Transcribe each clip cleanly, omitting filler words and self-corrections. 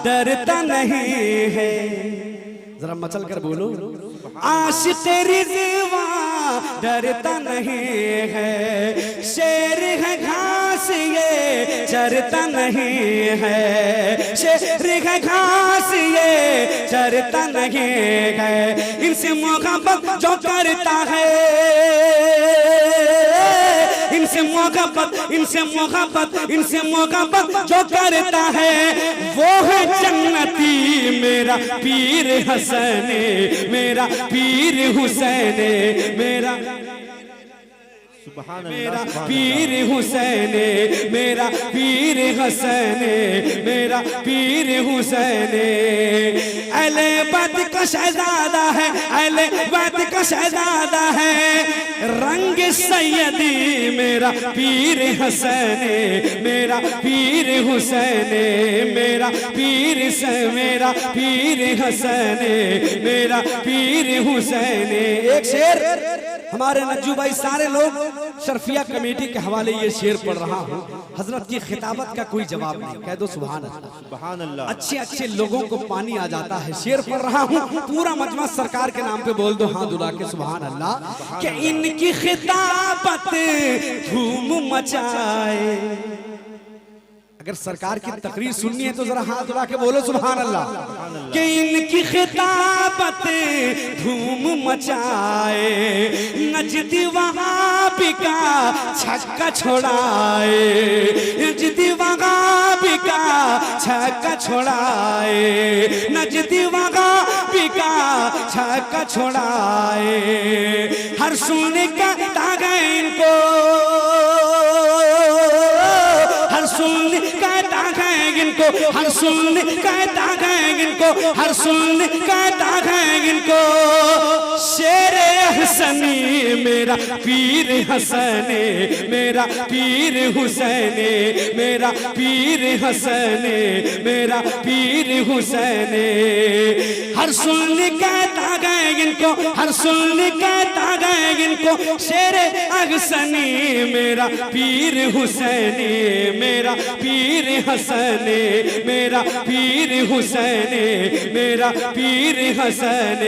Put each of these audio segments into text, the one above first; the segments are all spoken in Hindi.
डरता नहीं है। जरा मचल कर बोलो, आशिक़ रिज़वा डरता नहीं है। शेर है घास ये चरता नहीं है। शेर है घास ये चरता नहीं है। इनसे मोहब्बत जो करता है, इनसे मोहब्बत, इनसे मोहब्बत, इनसे मोहब्बत जो करता है वो है जन्नती मेरा पीर हसन, मेरा पीर हुसैन, मेरा मेरा पीर हुसैन, मेरा पीर हसन, मेरा पीर हुसैन। अहले बैत का शहजादा है, अहले बैत का शहजादा है। रंग सैयदी मेरा पीर हसन, मेरा पीर हुसैन, मेरा पीर से मेरा पीर हसन, मेरा पीर हुसैन। एक शेर हमारे नज्जू भाई सारे लोग शर्फिया कमेटी के हवाले ये शेर पढ़ रहा हूँ। हजरत की खिताबत का कोई जवाब नहीं, कह दो सुभान अल्लाह, सुभान अल्लाह। अच्छे अच्छे लोगों को पानी आ जाता है। शेर पढ़ रहा हूँ, पूरा मजमा सरकार के नाम पे बोल दो हाथ दुला के सुभान अल्लाह। कि इनकी खिताबत धूम मचाए। अगर सरकार की तकरीर सुननी है तो जरा हाथ उठा के बोलो सुभान अल्लाह। कि इनकी खिताबत धूम मचाए, नजदी वहाबी का छक्का छोड़ाए, नजदी वहाबी का छक्का छोड़ाए, नजदी वहाबी का छक्का छोड़ाए। हर सुनने का ताग है इनको, सुनने का दाग है इनको, हर सुनने का दाग है इनको, हर सुनने का दाग है इनको। शेर हसनी मेरा पीर हसन, मेरा पीर हुसैन, मेरा पीर हसन, मेरा पीर हुसैन। हर सुनने का दाग है इनको, हर सुनने का दाग है इनको। शेर हसनी मेरा पीर हुसैन, मेरा पीर हसन, मेरा पीर हुसैन, मेरा पीर हसन,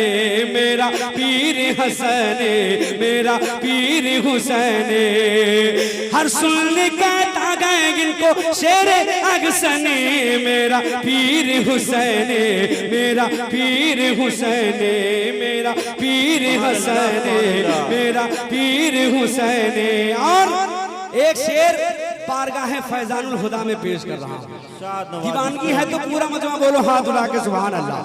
मेरा पीर हसन, मेरा पीर हुसैन। हर सुनने का ताग है इनको। शेर हसन मेरा पीर हुसैन, मेरा पीर हुसैन, मेरा पीर हसन, मेरा पीर हुसैन। और एक शेर बारगाह फैजानुल हुदा में पेश कर रहा हूँ। दीवानगी है तो पूरा मजमा बोलो हाथ उठा के सुभान अल्लाह।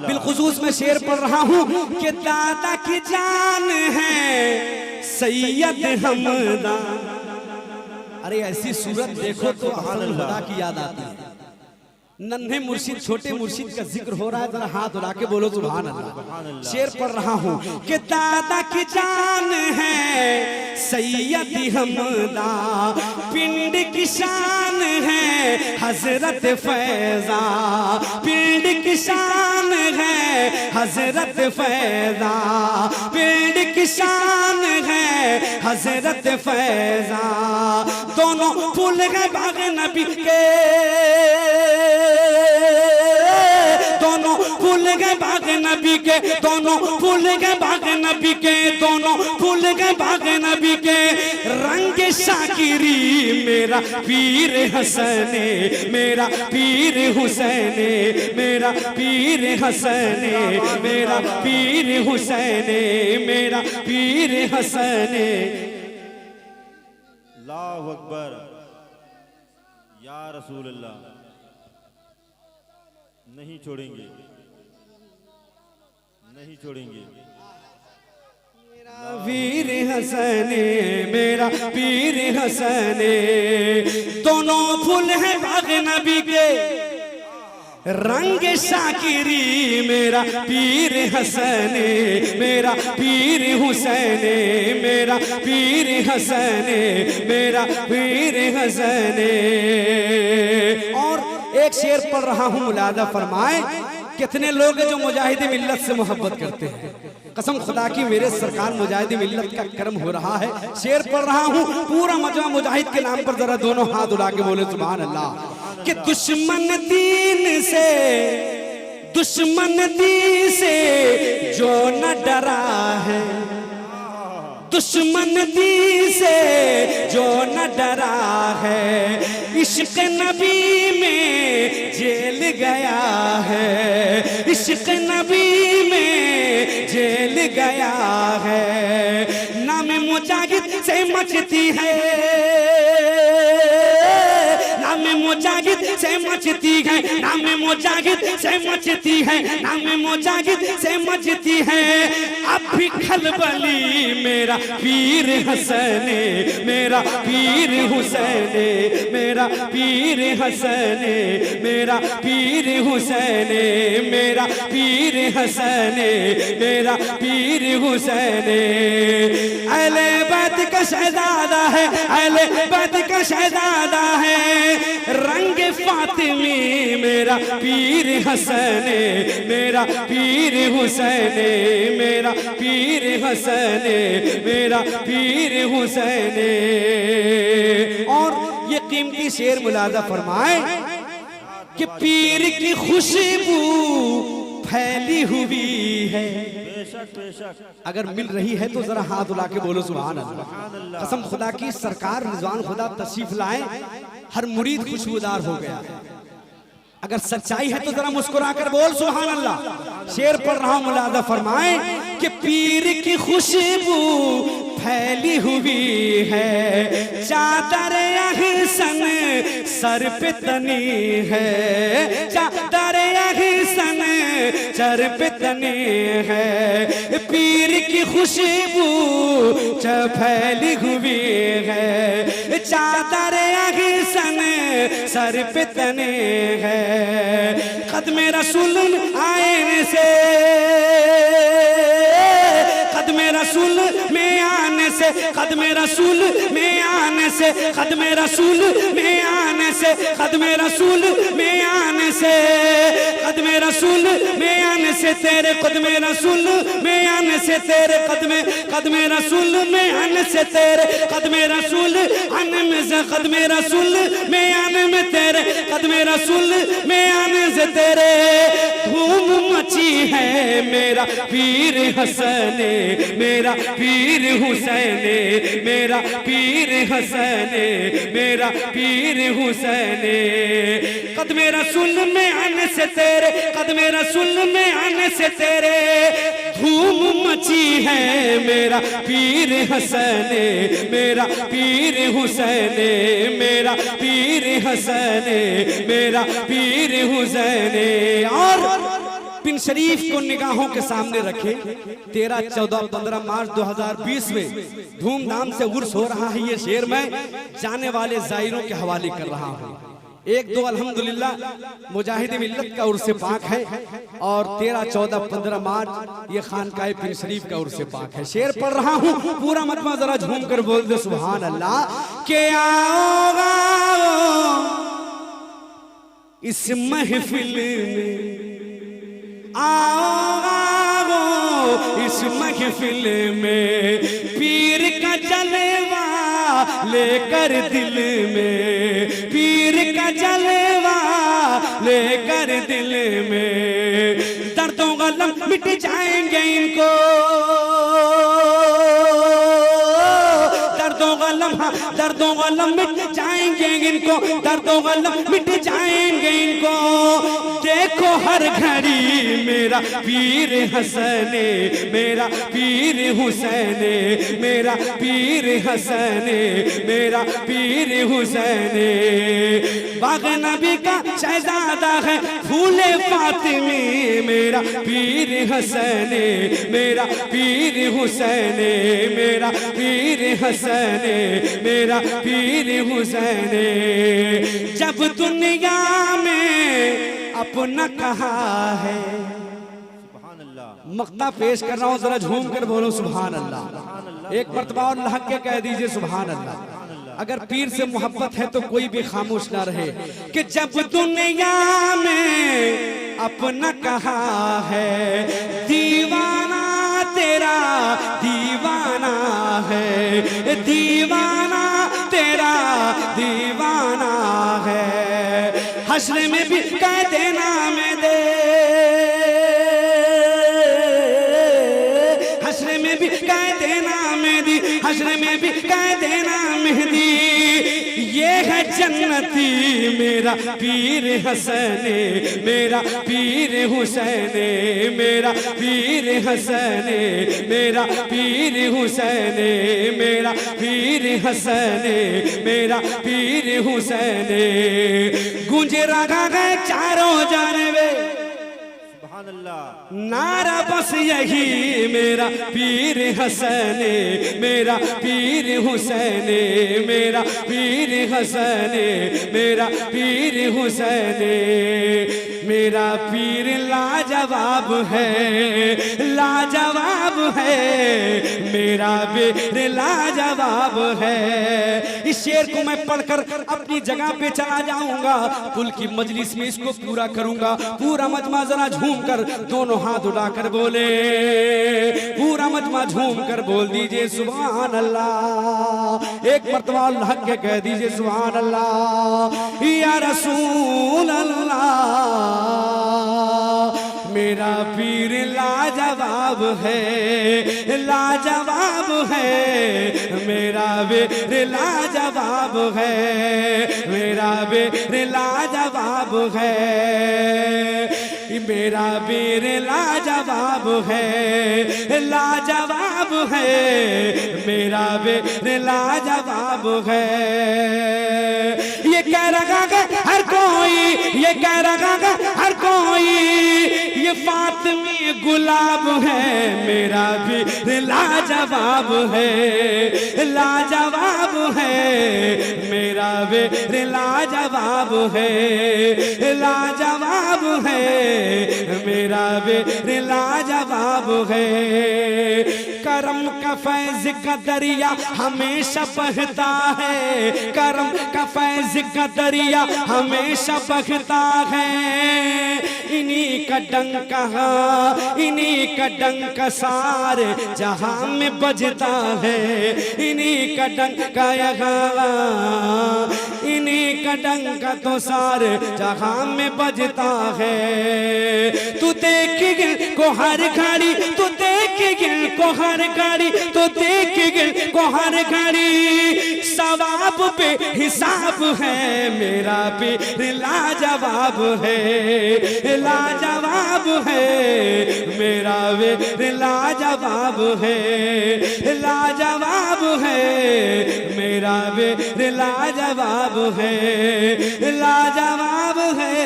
बिलखुसूस में शेर पढ़ रहा हूँ कि दादा की जान है सैयद हमदा। अरे ऐसी सूरत देखो तो हसन खुदा की याद आती है। नन्हे मुर्शिद छोटे मुर्शिद का जिक्र हो रहा है, जरा हाथ उठा के बोलो सुभान अल्लाह। शेर पढ़ रहा हूँ कि दादा की जान है सैयदी हमदा, पिंड की शान है हजरत फैजा, पिंड की शान है हजरत फैजा, पिंड की शान है हजरत फैजा। दोनों फूल है बाग नबी के, दोनों फूल गए बाग नबी के, दोनों फूल गए बाग नबी के, दोनों फूल गए बाग नबी के। रंग शाकिरी मेरा पीर हसन, मेरा पीर हुसैन, मेरा पीर हसन, मेरा पीर हुसैन, मेरा पीर हसन। अल्लाहु अकबर या रसूल अल्लाह। नहीं छोड़ेंगे, नहीं छोड़ेंगे। मेरा पीर हसन, मेरा पीर हसन। दोनों फूल हैं बाग नबी के, रंग शाकिरी मेरा पीर हसन, मेरा पीर हुसैन, मेरा पीर हसन, मेरा पीर हसन। और एक शेर पढ़ रहा हूँ, मुलादा फरमाए। कितने लोग हैं जो मुजाहिद मिल्लत से मोहब्बत करते हैं। कसम खुदा की मेरे सरकार मुजाहिद मिल्लत का कर्म हो रहा है। शेर पढ़ रहा हूँ, पूरा मजमा मुजाहिद के नाम पर जरा दोनों हाथ उठा के बोले सुभान अल्लाह। कि दुश्मन दीन से दुश्मन दी से जो न डरा है, दुश्मन दी से जो न डरा है, इश्क नबी में जेल गया है, इश्क नबी में जेल गया है। नाम मुजाहिद से मचती है, नाम मुजाहिद से मचती है, नाम मुजाहिद से मचती है, नाम मुजाहिद से मचती है। अब भी खलबली मेरा पीर हसने, मेरा पीर हुसैने, मेरा पीर हसने, मेरा पीर हुसैने, मेरा पीर हसने, मेरा पीर हुसैने। अहले बैत का शहजादा है, अहले बैत का शहजादा है, रंग फातिमी मेरा पीर हसने, मेरा पीर हुसैने, मेरा पीर हसने, मेरा पीर हुसैने। और ये कीमती शेर मुलाजा फरमाए कि पीर की खुशबू फैली हुई है। बेशक बेशक। अगर मिल रही है तो जरा हाथ उठा के बोलो सुभान अल्लाह। कसम खुदा की सरकार रिजवान खुदा तशरीफ लाए, हर मुरीद खुशबूदार हो गया। अगर सच्चाई है तो जरा मुस्कुरा कर बोल सुभान अल्लाह। शेर पढ़ रहा हूं, मुलाजा फरमाए कि पीर की खुशबू फैली हुई है, चादर अहसन सर पे तनी है, चादर अहसन सर पे तनी है। पीर की खुशबू फैली हुई है, चादर अहसन सर पे तनी है। कदमे रसूल आए से, कदमे रसूल में आने से, कदमे रसूल में आने से, कदमे रसूल में आने से, कदमे रसूल में आने से, कदमे रसूल में आने से तेरे, कदमे रसूल में आने से तेरे, कदमे रसूल में आने से तेरे, कदमे रसूल आने में से, कदमे रसूल में आने में तेरे, कदमे रसूल में आने से तेरे धूम मची है। मेरा पीर हसने, मेरा पीर हुसैने, मेरा पीर हसने, मेरा पीर हुसैने। कदमे रसूल में आने से तेरे, कदमे रसूल में आने से तेरे धूम मची है। मेरा पीर हसने, मेरा पीर हुसैने, मेरा पीर हसने, मेरा पीर हुसैने। और पिन शरीफ को निगाहों के सामने रखे। 13, 14, 15 मार्च 2020 में धूमधाम से उर्स हो रहा है। ये शेर मैं जाने वाले जायरों के हवाले कर रहा हूँ। 1, 2 अल्हम्दुलिल्लाह मुजाहिद मिल्लत का उर्स पाक है, और 13, 14, 15 मार्च ये खानकाए पिन शरीफ का उर्स पाक है। शेर पढ़ रहा हूँ, पूरा मजमा जरा झूम कर बोल दे सुभान अल्लाह। के आओ इस महफिल में, आओ इस महफिल में, पीर का जलवा लेकर दिल में, पीर का जलवा लेकर दिल में। दर्दों गलम मिट जाएंगे इनको, दर्दों गलम मिट जाएंगे इनको, दर्दों गलम मिट जाएंगे इनको। देखो हर घड़ी मेरा पीर हसने, मेरा पीर हुसैने, मेरा पीर हसने, मेरा पीर हुसैने। बाग नबी का शहजादा है फूले फातिमी, मेरा पीर हसने, मेरा पीर हुसैने, मेरा पीर हसने, मेरा पीर हुसैने। जब दुनिया में अपना कहा है, मक्ता पेश कर रहा हूं, जरा झूम कर बोलो सुभान अल्लाह। एक मर्तबा और लहक के कह दीजिए सुभान अल्लाह। अगर पीर से मोहब्बत है तो कोई भी खामोश ना रहे कि जब दुनिया में अपना कहा है, दीवाना तेरा दीवाना है, दीवाना तेरा दीवाना है। हश्र में भी कह देना मैं दे, हश्र में भी कह देना मेहदी, हश्र में भी कह देना मेहदी। ये है जन्नती मेरा पीर हसने, मेरा पीर हुसैने, मेरा पीर हसने, मेरा पीर हुसैने, मेरा पीर हसने, मेरा पीर हुसैने। गूंज रहा है चारों जानवे सुभान अल्लाह, नारा बस यही, मेरा पीर हसने, मेरा पीर हुसैने, मेरा पीर हसने, मेरा पीर हुसैने। मेरा पीर लाजवाब है, लाजवाब है, मेरा पीर लाजवाब है। इस शेर को मैं पढ़कर अपनी जगह पे चला जाऊंगा, कुल की मजलिस में इसको पूरा करूंगा। पूरा मजमा जरा झूम कर दोनों हाथ उठाकर बोले, पूरा मजमा झूम कर बोल दीजिए सुभान अल्लाह। एक मर्तबा अल्लाह के कह दीजिए सुभान अल्लाह। या रसूल अल्लाह, मेरा पीर लाजवाब है, लाजवाब है, मेरा पीर लाजवाब है, मेरा पीर लाजवाब है, मेरा पीर लाजवाब है, लाजवाब है, मेरा पीर लाजवाब है। ये कह रहा है हर कोई, ये कह रहा है हर कोई, ये फातिमी गुलाब है, मेरा पीर लाजवाब है, लाजवाब है, मेरा पीर लाजवाब है, लाजवाब है, मेरा पीर लाजवाब है। करम का फैज का दरिया हमेशा बहता है, करम का फैज का दरिया हमेशा बहता है। इन्हीं का डंका, इन्हीं का डंका सारे जहां में बजता है, इन्हीं का डंका यहाँ, इन्हीं का डंका तो सारे जहां में बजता है। तू देखेगी को हर घड़ी, तू देखेगी को हर घड़ी, तो देखेगी को हर घड़ी, सवाब पे हिसाब है, मेरा पीर लाजवाब है, लाजवाब है, मेरा पीर लाजवाब है, लाजवाब है, मेरा पीर लाजवाब है, लाजवाब है,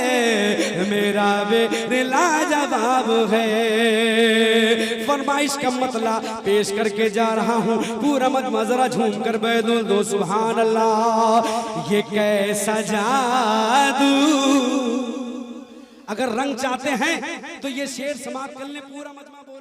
मेरा पीर लाजवाब है। फरमाइश का मतला पेश करके जा रहा हूँ, पूरा मजमा जरा झूम कर बैदुल दो सुभान अल्लाह। ये कैसा जादू, अगर रंग चाहते हैं तो ये शेर समाप्त कर ले, पूरा मजमा बोल।